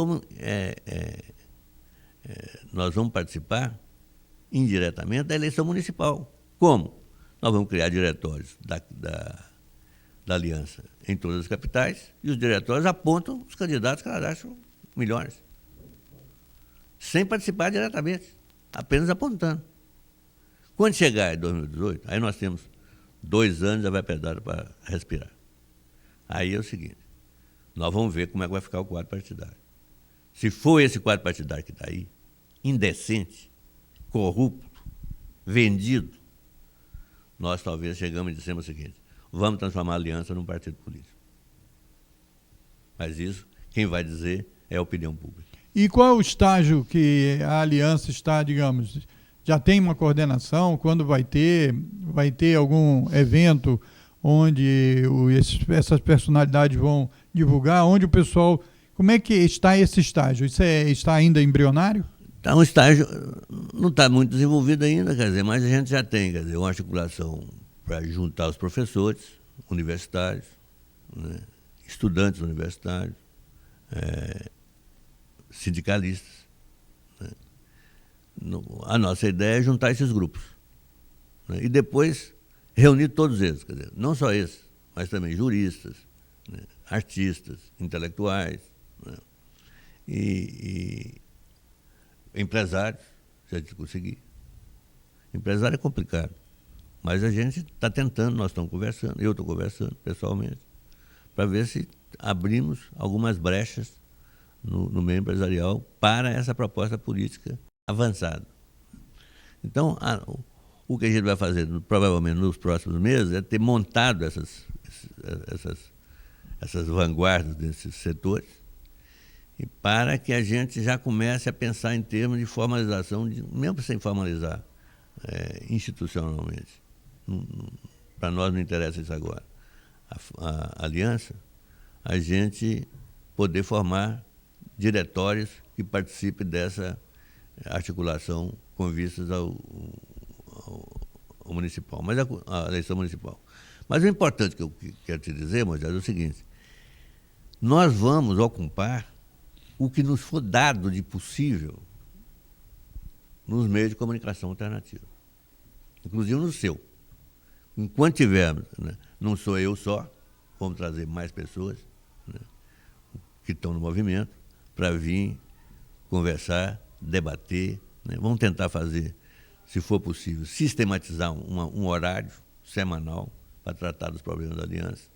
S2: vamos participar indiretamente da eleição municipal. Como? Nós vamos criar diretórios da aliança em todas as capitais e os diretórios apontam os candidatos que elas acham melhores. Sem participar diretamente, apenas apontando. Quando chegar em 2018, aí nós temos 2 anos já vai pedar para respirar. Aí é o seguinte, nós vamos ver como é que vai ficar o quadro partidário. Se for esse quadro partidário que está aí, indecente, corrupto, vendido, nós talvez chegamos e dissemos o seguinte, vamos transformar a aliança num partido político. Mas isso, quem vai dizer é a opinião pública.
S1: E qual é o estágio que a aliança está, digamos, já tem uma coordenação? Quando vai ter algum evento onde essas personalidades vão divulgar? Onde o pessoal... Como é que está esse estágio? Isso está ainda embrionário?
S2: Está um estágio, não está muito desenvolvido ainda, quer dizer, mas a gente já tem, quer dizer, uma articulação para juntar os professores universitários, né, estudantes universitários, sindicalistas. Né. A nossa ideia é juntar esses grupos, né, e depois reunir todos eles, quer dizer, não só esses, mas também juristas, né, artistas, intelectuais, né, e empresários, se a gente conseguir. Empresário é complicado, mas a gente está tentando, nós estamos conversando, eu estou conversando pessoalmente, para ver se abrimos algumas brechas no meio empresarial para essa proposta política avançada. Então, o que a gente vai fazer, provavelmente nos próximos meses, é ter montado essas vanguardas desses setores, e para que a gente já comece a pensar em termos de formalização, mesmo sem formalizar institucionalmente. Para nós não interessa isso agora. A aliança, a gente poder formar diretórios que participem dessa articulação com vistas ao municipal, mas a eleição municipal. Mas o importante que eu quero te dizer, Moisés, é o seguinte: nós vamos ocupar o que nos for dado de possível nos meios de comunicação alternativa, inclusive no seu. Enquanto tivermos, né, não sou eu só, vamos trazer mais pessoas, né, que estão no movimento, para vir conversar, debater, né, vamos tentar fazer, se for possível, sistematizar um horário semanal para tratar dos problemas da aliança,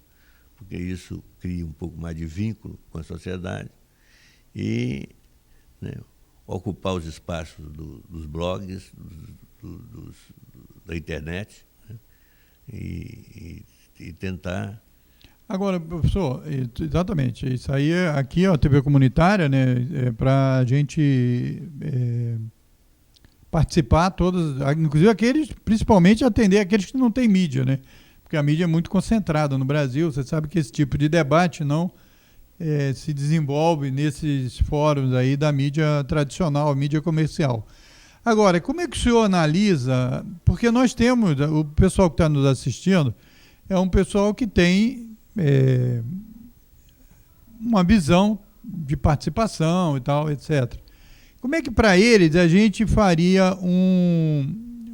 S2: porque isso cria um pouco mais de vínculo com a sociedade e, né, ocupar os espaços dos blogs, da internet, né, e tentar...
S1: Agora, professor, exatamente, isso aí aqui, a TV comunitária, né, para a gente participar todos, inclusive aqueles, principalmente atender aqueles que não têm mídia, né? Porque a mídia é muito concentrada no Brasil, você sabe que esse tipo de debate não se desenvolve nesses fóruns aí da mídia tradicional, a mídia comercial. Agora, como é que o senhor analisa, porque nós temos, o pessoal que está nos assistindo, é um pessoal que tem uma visão de participação e tal, etc. Como é que para eles a gente faria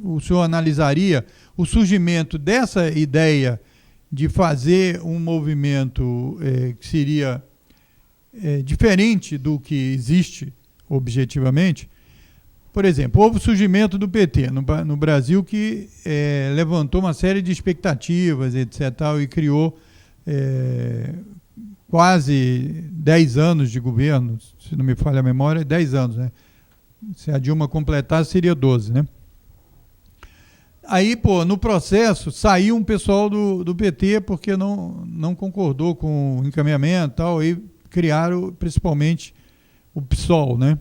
S1: o senhor analisaria o surgimento dessa ideia de fazer um movimento que seria diferente do que existe objetivamente? Por exemplo, houve o surgimento do PT no Brasil, que levantou uma série de expectativas, etc., tal, e criou quase 10 anos de governo, se não me falha a memória, 10 anos, né? Se a Dilma completasse, seria 12, né? Aí, no processo, saiu um pessoal do PT porque não concordou com o encaminhamento e tal, e criaram principalmente o PSOL, né?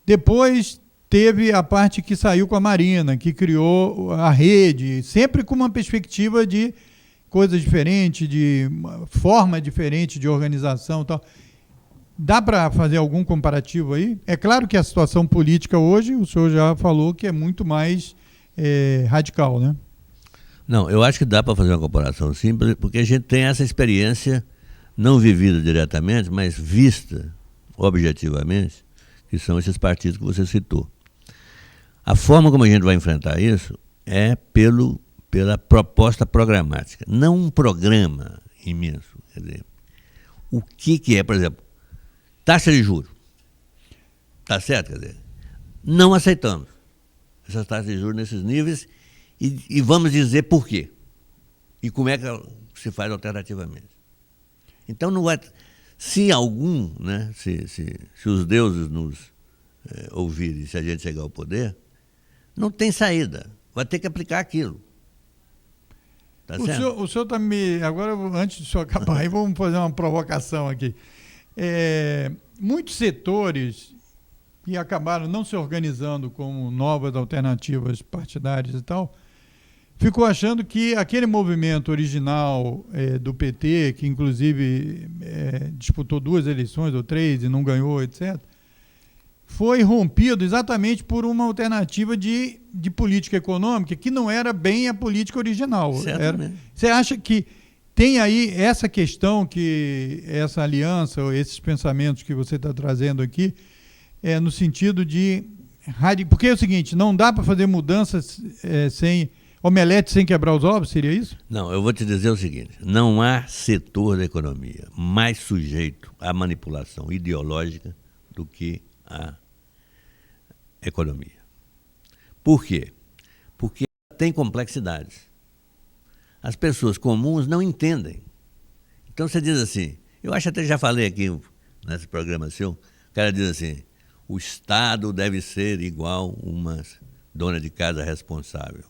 S1: Depois teve a parte que saiu com a Marina, que criou a rede, sempre com uma perspectiva de coisa diferente, de forma diferente de organização e tal. Dá para fazer algum comparativo aí? É claro que a situação política hoje, o senhor já falou que é muito mais radical, né?
S2: Não, eu acho que dá para fazer uma comparação simples, porque a gente tem essa experiência não vivida diretamente, mas vista objetivamente, que são esses partidos que você citou. A forma como a gente vai enfrentar isso é pela proposta programática, não um programa imenso. Quer dizer, o que é, por exemplo, taxa de juros. Tá certo? Quer dizer, não aceitamos essas taxas de juros nesses níveis e vamos dizer por quê. E como é que se faz alternativamente. Então, não vai, se algum, né, se os deuses nos ouvirem, se a gente chegar ao poder, não tem saída. Vai ter que aplicar aquilo. Tá certo?
S1: O senhor está me... Agora, antes do senhor acabar, aí vamos fazer uma provocação aqui. Muitos setores que acabaram não se organizando como novas alternativas partidárias e tal, ficou achando que aquele movimento original do PT, que inclusive disputou 2 eleições ou 3 e não ganhou, etc., foi rompido exatamente por uma alternativa de política econômica que não era bem a política original. Você acha que tem aí essa questão, que essa aliança, ou esses pensamentos que você está trazendo aqui, no sentido de... Porque é o seguinte, não dá para fazer mudanças sem... Omelete sem quebrar os ovos, seria isso?
S2: Não, eu vou te dizer o seguinte, não há setor da economia mais sujeito à manipulação ideológica do que a economia. Por quê? Porque tem complexidades. As pessoas comuns não entendem. Então você diz assim, eu acho até já falei aqui nesse programa seu, o cara diz assim, o Estado deve ser igual uma dona de casa responsável.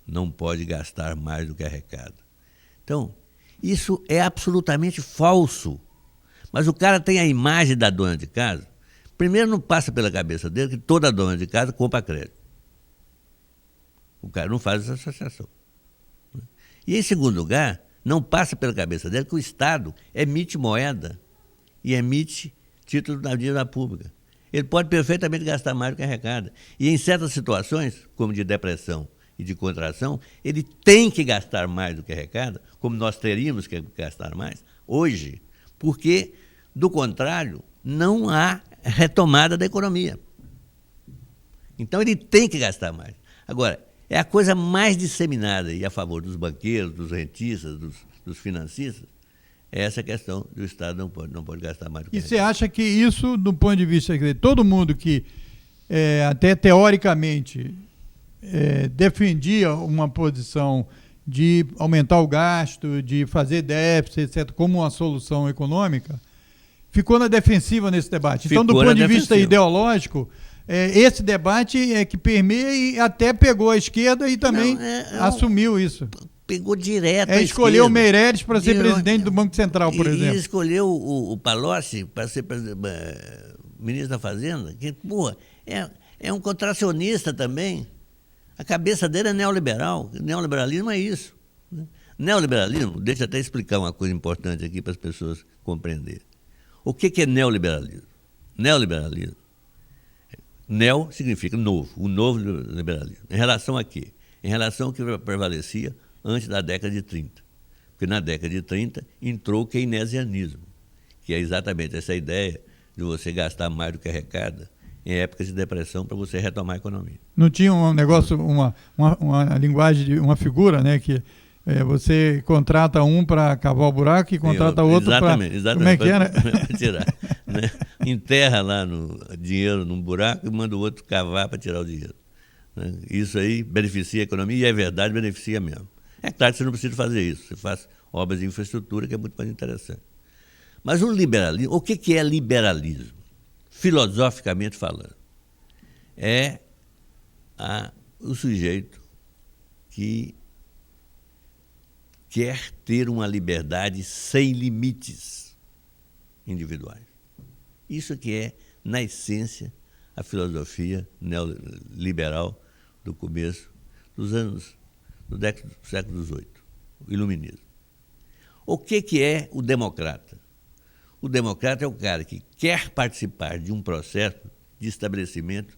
S2: Não pode gastar mais do que arrecada. Então, isso é absolutamente falso. Mas o cara tem a imagem da dona de casa. Primeiro, não passa pela cabeça dele que toda dona de casa compra crédito. O cara não faz essa associação. E, em segundo lugar, não passa pela cabeça dele que o Estado emite moeda e emite título da dívida pública. Ele pode perfeitamente gastar mais do que arrecada. E, em certas situações, como de depressão e de contração, ele tem que gastar mais do que arrecada, como nós teríamos que gastar mais hoje, porque, do contrário, não há retomada da economia. Então ele tem que gastar mais. Agora, é a coisa mais disseminada e a favor dos banqueiros, dos rentistas, dos financistas, é essa questão do Estado não pode gastar mais do que
S1: arrecada. E você acha que isso, do ponto de vista de todo mundo que até teoricamente defendia uma posição de aumentar o gasto, de fazer déficit, etc., como uma solução econômica, ficou na defensiva nesse debate. Então, do ponto de vista ideológico, esse debate é que permeia e até pegou a esquerda e também assumiu isso.
S2: Pegou direto a esquerda.
S1: Escolheu o Meirelles para ser presidente do Banco Central, por exemplo.
S2: E escolheu o Palocci para ser ministro da Fazenda, que, porra, é um contracionista também. A cabeça dele é neoliberal. Neoliberalismo é isso. Neoliberalismo, deixa eu até explicar uma coisa importante aqui para as pessoas compreenderem. O que é neoliberalismo? Neoliberalismo. Neo significa novo, o novo liberalismo. Em relação a quê? Em relação ao que prevalecia antes da década de 30. Porque na década de 30 entrou o keynesianismo, que é exatamente essa ideia de você gastar mais do que arrecada em épocas de depressão para você retomar a economia.
S1: Não tinha um negócio, uma linguagem, uma figura, né, que você contrata um para cavar o buraco e contrata outro para...
S2: Exatamente.
S1: Como é que era?
S2: Para tirar. Né? Enterra lá dinheiro num buraco e manda o outro cavar para tirar o dinheiro. Né? Isso aí beneficia a economia e é verdade, beneficia mesmo. É claro que você não precisa fazer isso, você faz obras de infraestrutura que é muito mais interessante. Mas o liberalismo, o que é liberalismo? Filosoficamente falando, é o sujeito que quer ter uma liberdade sem limites individuais. Isso que é, na essência, a filosofia neoliberal do começo do século XVIII, o iluminismo. O que é o democrata? O democrata é o cara que quer participar de um processo de estabelecimento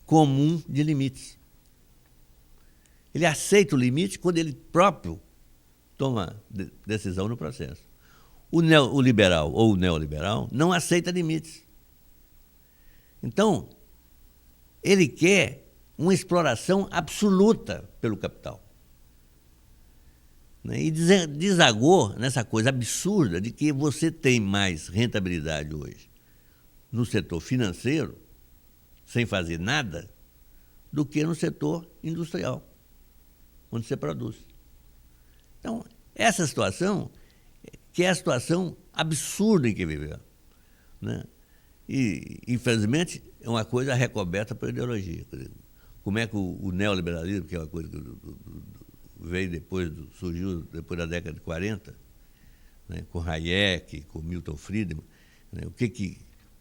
S2: comum de limites. Ele aceita o limite quando ele próprio toma decisão no processo. O liberal ou o neoliberal não aceita limites. Então, ele quer uma exploração absoluta pelo capital. E desagou nessa coisa absurda de que você tem mais rentabilidade hoje no setor financeiro, sem fazer nada, do que no setor industrial, onde você produz. Então, essa situação, que é a situação absurda em que vivemos, né? E, infelizmente, é uma coisa recoberta por ideologia. Como é que o neoliberalismo, que é uma coisa que veio surgiu depois da década de 40, né, com Hayek, com Milton Friedman, né,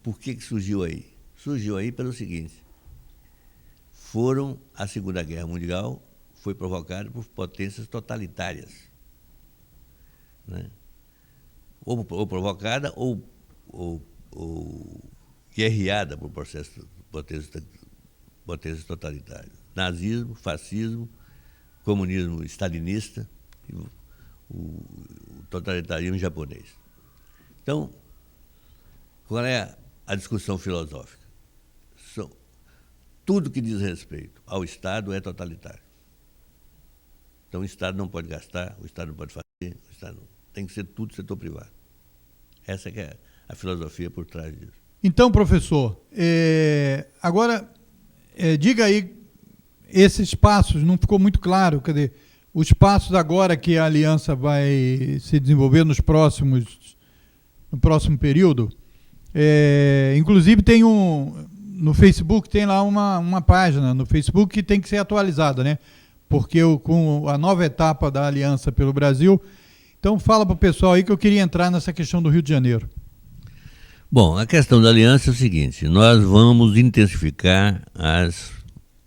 S2: por que surgiu aí? Surgiu aí pelo seguinte: a Segunda Guerra Mundial foi provocada por potências totalitárias, né? Ou provocada ou guerreada por potências totalitárias. Nazismo, fascismo, comunismo stalinista e o totalitarismo japonês. Então, qual é a discussão filosófica? Tudo que diz respeito ao Estado é totalitário. Então, o Estado não pode gastar, o Estado não pode fazer, o Estado tem que ser tudo setor privado. Essa que é a filosofia por trás disso.
S1: Então, professor, agora diga aí esses passos, não ficou muito claro, quer dizer, os passos agora que a aliança vai se desenvolver no próximo período. Inclusive tem no Facebook, tem lá uma página no Facebook que tem que ser atualizada, né? Porque com a nova etapa da Aliança pelo Brasil. Então fala para o pessoal aí que eu queria entrar nessa questão do Rio de Janeiro.
S2: Bom, a questão da aliança é o seguinte: nós vamos intensificar as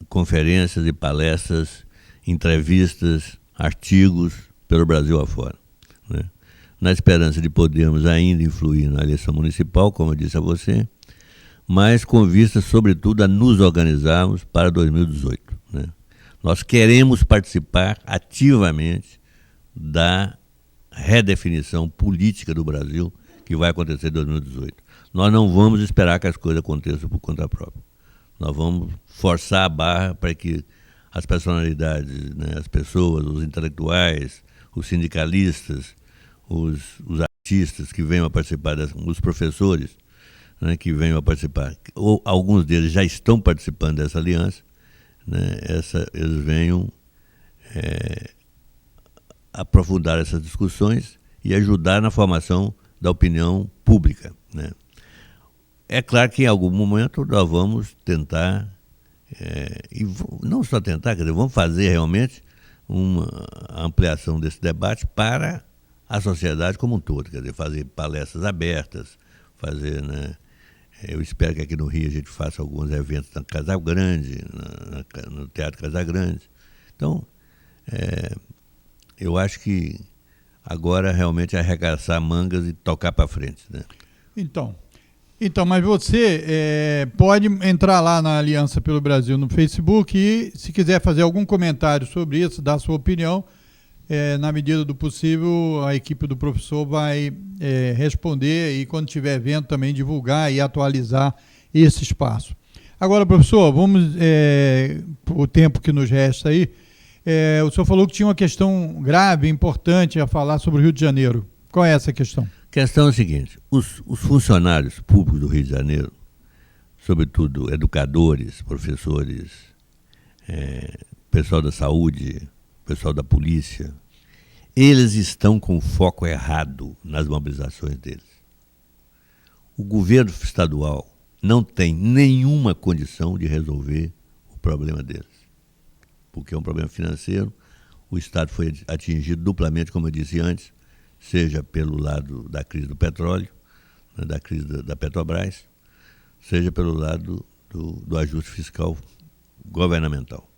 S2: conferências e palestras, entrevistas, artigos pelo Brasil afora, né? Na esperança de podermos ainda influir na eleição municipal, como eu disse a você, mas com vista, sobretudo, a nos organizarmos para 2018, né? Nós queremos participar ativamente da redefinição política do Brasil que vai acontecer em 2018. Nós não vamos esperar que as coisas aconteçam por conta própria. Nós vamos forçar a barra para que as personalidades, né, as pessoas, os intelectuais, os sindicalistas, os artistas que venham a participar, os professores, né, que venham a participar, ou alguns deles já estão participando dessa aliança, né, eles venham aprofundar essas discussões e ajudar na formação da opinião pública, né? É claro que em algum momento nós vamos tentar, e não só tentar, quer dizer, vamos fazer realmente uma ampliação desse debate para a sociedade como um todo, quer dizer, fazer palestras abertas, fazer, né, eu espero que aqui no Rio a gente faça alguns eventos na Casa Grande, no Teatro Casa Grande. Então, eu acho que agora realmente é arregaçar mangas e tocar para frente, né?
S1: Então, mas você pode entrar lá na Aliança pelo Brasil no Facebook e, se quiser fazer algum comentário sobre isso, dar sua opinião, na medida do possível, a equipe do professor vai responder e, quando tiver evento, também divulgar e atualizar esse espaço. Agora, professor, vamos, o tempo que nos resta aí, o senhor falou que tinha uma questão grave, importante a falar sobre o Rio de Janeiro. Qual é essa questão?
S2: A questão é a seguinte: os funcionários públicos do Rio de Janeiro, sobretudo educadores, professores, pessoal da saúde, pessoal da polícia, eles estão com o foco errado nas mobilizações deles. O governo estadual não tem nenhuma condição de resolver o problema deles, porque é um problema financeiro. O Estado foi atingido duplamente, como eu disse antes, seja pelo lado da crise do petróleo, né, da crise da Petrobras, seja pelo lado do ajuste fiscal governamental.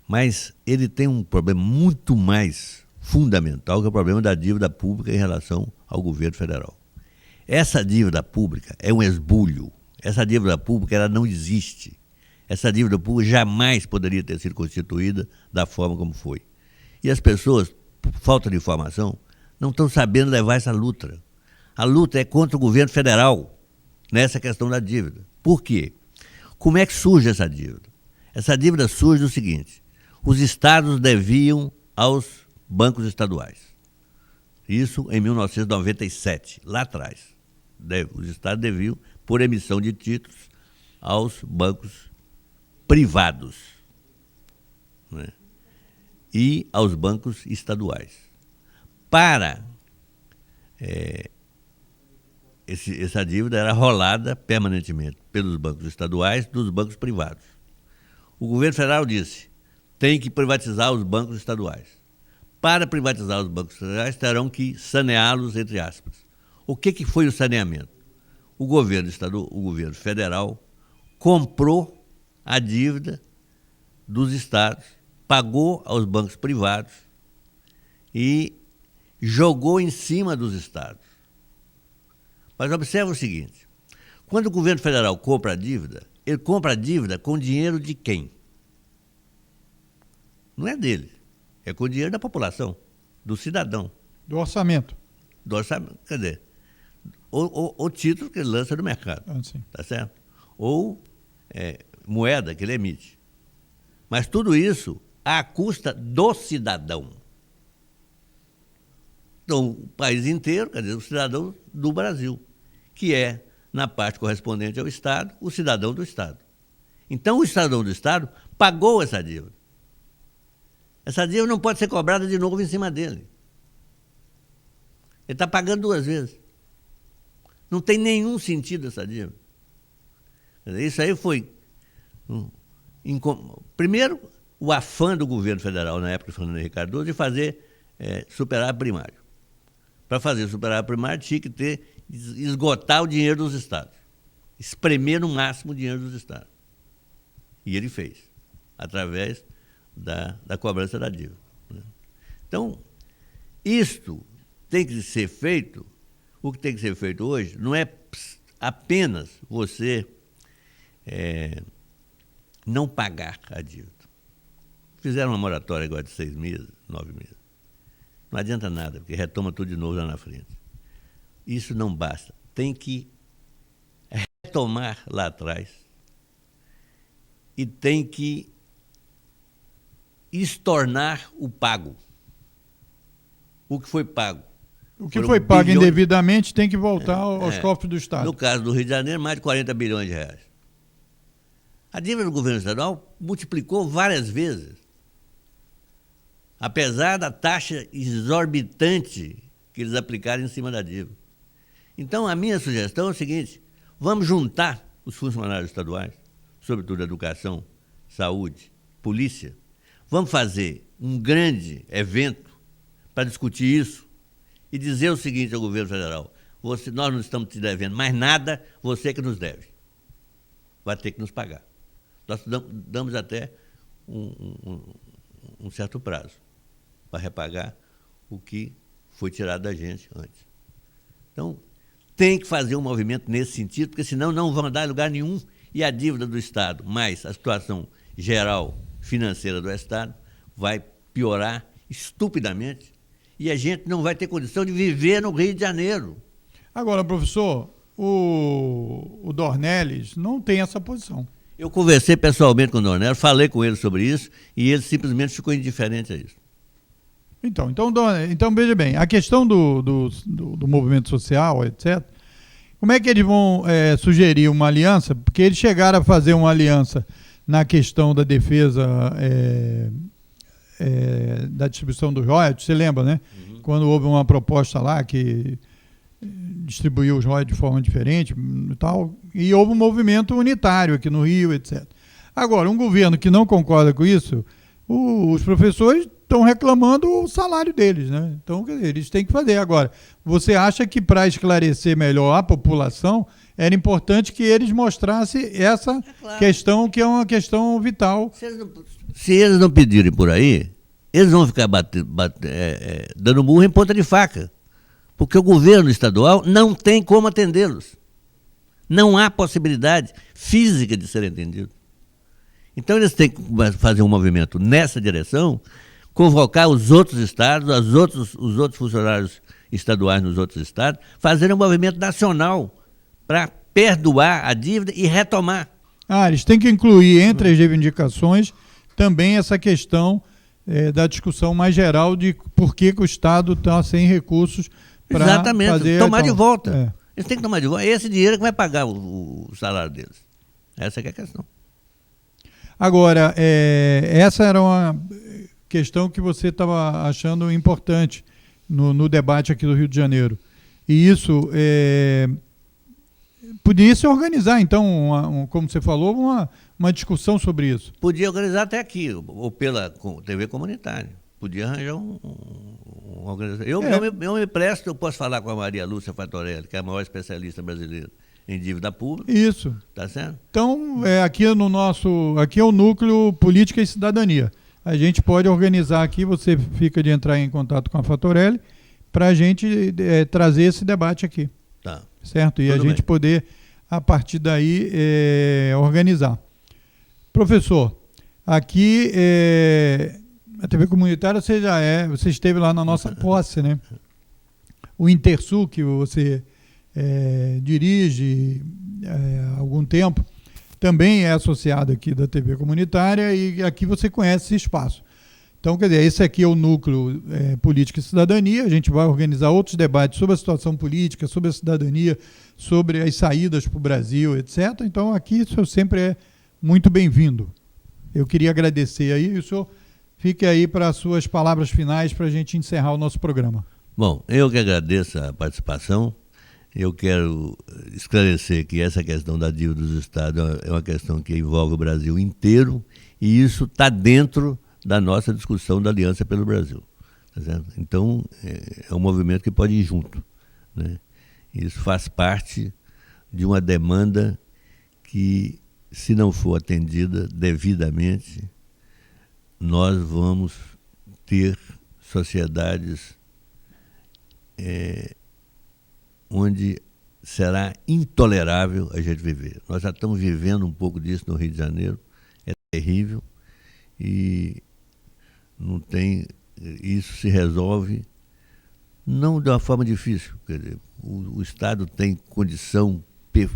S2: Mas ele tem um problema muito mais fundamental, que é o problema da dívida pública em relação ao governo federal. Essa dívida pública é um esbulho. Essa dívida pública ela não existe. Essa dívida pública jamais poderia ter sido constituída da forma como foi. E as pessoas, por falta de informação, não estão sabendo levar essa luta. A luta é contra o governo federal nessa questão da dívida. Por quê? Como é que surge essa dívida? Essa dívida surge do seguinte: os estados deviam aos bancos estaduais. Isso em 1997, lá atrás. Os estados deviam por emissão de títulos aos bancos privados, né? E aos bancos estaduais. Para essa dívida era rolada permanentemente pelos bancos estaduais e dos bancos privados. O governo federal disse: tem que privatizar os bancos estaduais. Para privatizar os bancos estaduais, terão que saneá-los, entre aspas. O que foi o saneamento? O governo federal comprou a dívida dos estados, pagou aos bancos privados e jogou em cima dos estados. Mas observa o seguinte: quando o governo federal compra a dívida, ele compra a dívida com dinheiro de quem? Não é dele, é com o dinheiro da população, do cidadão.
S1: Do orçamento.
S2: Do orçamento, quer dizer, ou título que ele lança no mercado, tá certo? Ou moeda que ele emite. Mas tudo isso à custa do cidadão. Então, o país inteiro, quer dizer, o cidadão do Brasil, que é, na parte correspondente ao Estado, o cidadão do Estado. Então, o cidadão do Estado pagou essa dívida. Essa dívida não pode ser cobrada de novo em cima dele. Ele está pagando 2 vezes. Não tem nenhum sentido essa dívida. Isso aí foi... Primeiro, o afã do governo federal, na época do Fernando Henrique Cardoso, de fazer superávit primário. Para fazer superávit primário, tinha que esgotar o dinheiro dos estados. Espremer no máximo o dinheiro dos estados. E ele fez, através da cobrança da dívida, né? Então, isto tem que ser feito. O que tem que ser feito hoje não é apenas você não pagar a dívida. Fizeram uma moratória agora de 6 meses, 9 meses. Não adianta nada, porque retoma tudo de novo lá na frente. Isso não basta. Tem que retomar lá atrás e tem que estornar o pago. O que foi pago.
S1: O que foi pago indevidamente tem que voltar aos cofres do Estado.
S2: No caso do Rio de Janeiro, mais de 40 bilhões de reais. A dívida do governo estadual multiplicou várias vezes. Apesar da taxa exorbitante que eles aplicaram em cima da dívida. Então, a minha sugestão é o seguinte: vamos juntar os funcionários estaduais, sobretudo educação, saúde, polícia. Vamos fazer um grande evento para discutir isso e dizer o seguinte ao governo federal: nós não estamos te devendo mais nada, você que nos deve. Vai ter que nos pagar. Nós damos até um certo prazo para repagar o que foi tirado da gente antes. Então, tem que fazer um movimento nesse sentido, porque senão não vão dar em lugar nenhum. E a dívida do Estado, mais a situação geral financeira do Estado, vai piorar estupidamente e a gente não vai ter condição de viver no Rio de Janeiro.
S1: Agora, professor, o Dornelles não tem essa posição.
S2: Eu conversei pessoalmente com o Dornelles, falei com ele sobre isso e ele simplesmente ficou indiferente a isso.
S1: Então veja bem, a questão do movimento social, etc., como é que eles vão sugerir uma aliança? Porque eles chegaram a fazer uma aliança na questão da defesa da distribuição dos royalties, você lembra, né? Uhum. Quando houve uma proposta lá que distribuiu os royalties de forma diferente e tal, e houve um movimento unitário aqui no Rio, etc. Agora, um governo que não concorda com isso, os professores estão reclamando o salário deles, né? Então, quer dizer, eles têm que fazer. Agora, você acha que para esclarecer melhor a população era importante que eles mostrassem essa questão, que é uma questão vital.
S2: Se eles não pedirem por aí, eles vão ficar dando murro em ponta de faca, porque o governo estadual não tem como atendê-los. Não há possibilidade física de ser atendido. Então eles têm que fazer um movimento nessa direção, convocar os outros estados, os outros funcionários estaduais nos outros estados, fazerem um movimento nacional para perdoar a dívida e retomar.
S1: Eles têm que incluir entre as reivindicações também essa questão da discussão mais geral de por que o Estado está sem recursos para fazer...
S2: Tomar de volta. Eles têm que tomar de volta. É esse dinheiro que vai pagar o salário deles. Essa que é a questão.
S1: Agora, essa era uma questão que você estava achando importante no debate aqui do Rio de Janeiro. E isso podia se organizar, então, como você falou, uma discussão sobre isso.
S2: Podia organizar até aqui, ou pela TV comunitária. Podia arranjar uma organização. Eu me presto, eu posso falar com a Maria Lúcia Fatorelli, que é a maior especialista brasileira em dívida pública.
S1: Isso.
S2: Tá certo?
S1: Então, aqui é o Núcleo Política e Cidadania. A gente pode organizar aqui, você fica de entrar em contato com a Fatorelli, para a gente trazer esse debate aqui.
S2: Tá.
S1: Certo? E
S2: Tudo
S1: a gente
S2: bem.
S1: poder, a partir daí, organizar. Professor, aqui a TV comunitária você esteve lá na nossa posse, né? O Intersul, que você dirige há algum tempo, também é associado aqui da TV comunitária e aqui você conhece esse espaço. Então, quer dizer, esse aqui é o Núcleo Política e Cidadania, a gente vai organizar outros debates sobre a situação política, sobre a cidadania, sobre as saídas para o Brasil, etc. Então, aqui o senhor sempre é muito bem-vindo. Eu queria agradecer aí, e o senhor fique aí para as suas palavras finais para a gente encerrar o nosso programa.
S2: Bom, eu que agradeço a participação. Eu quero esclarecer que essa questão da dívida dos estados é uma questão que envolve o Brasil inteiro e isso está dentro da nossa discussão da Aliança pelo Brasil. Tá certo? Então, é um movimento que pode ir junto, né? Isso faz parte de uma demanda que, se não for atendida devidamente, nós vamos ter sociedades onde será intolerável a gente viver. Nós já estamos vivendo um pouco disso no Rio de Janeiro, é terrível, e não tem, isso se resolve não de uma forma difícil. Quer dizer, o Estado tem condição,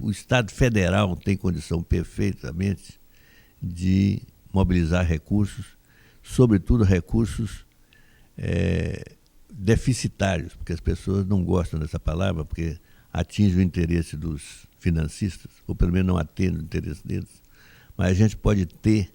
S2: o Estado federal tem condição perfeitamente de mobilizar recursos, sobretudo recursos deficitários, porque as pessoas não gostam dessa palavra, porque atinge o interesse dos financistas, ou pelo menos não atende o interesse deles. Mas a gente pode ter,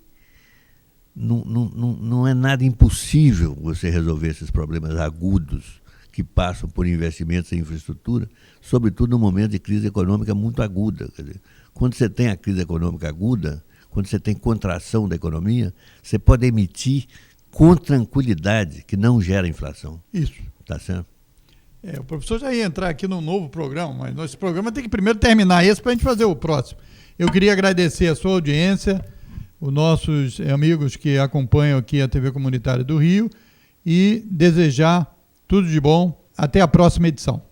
S2: não é nada impossível você resolver esses problemas agudos que passam por investimentos em infraestrutura, sobretudo no momento de crise econômica muito aguda. Quer dizer, quando você tem a crise econômica aguda, quando você tem contração da economia, você pode emitir com tranquilidade, que não gera inflação.
S1: Isso.
S2: Tá certo?
S1: O professor já ia entrar aqui num novo programa, mas nosso programa tem que primeiro terminar esse para a gente fazer o próximo. Eu queria agradecer a sua audiência, os nossos amigos que acompanham aqui a TV Comunitária do Rio e desejar tudo de bom. Até a próxima edição.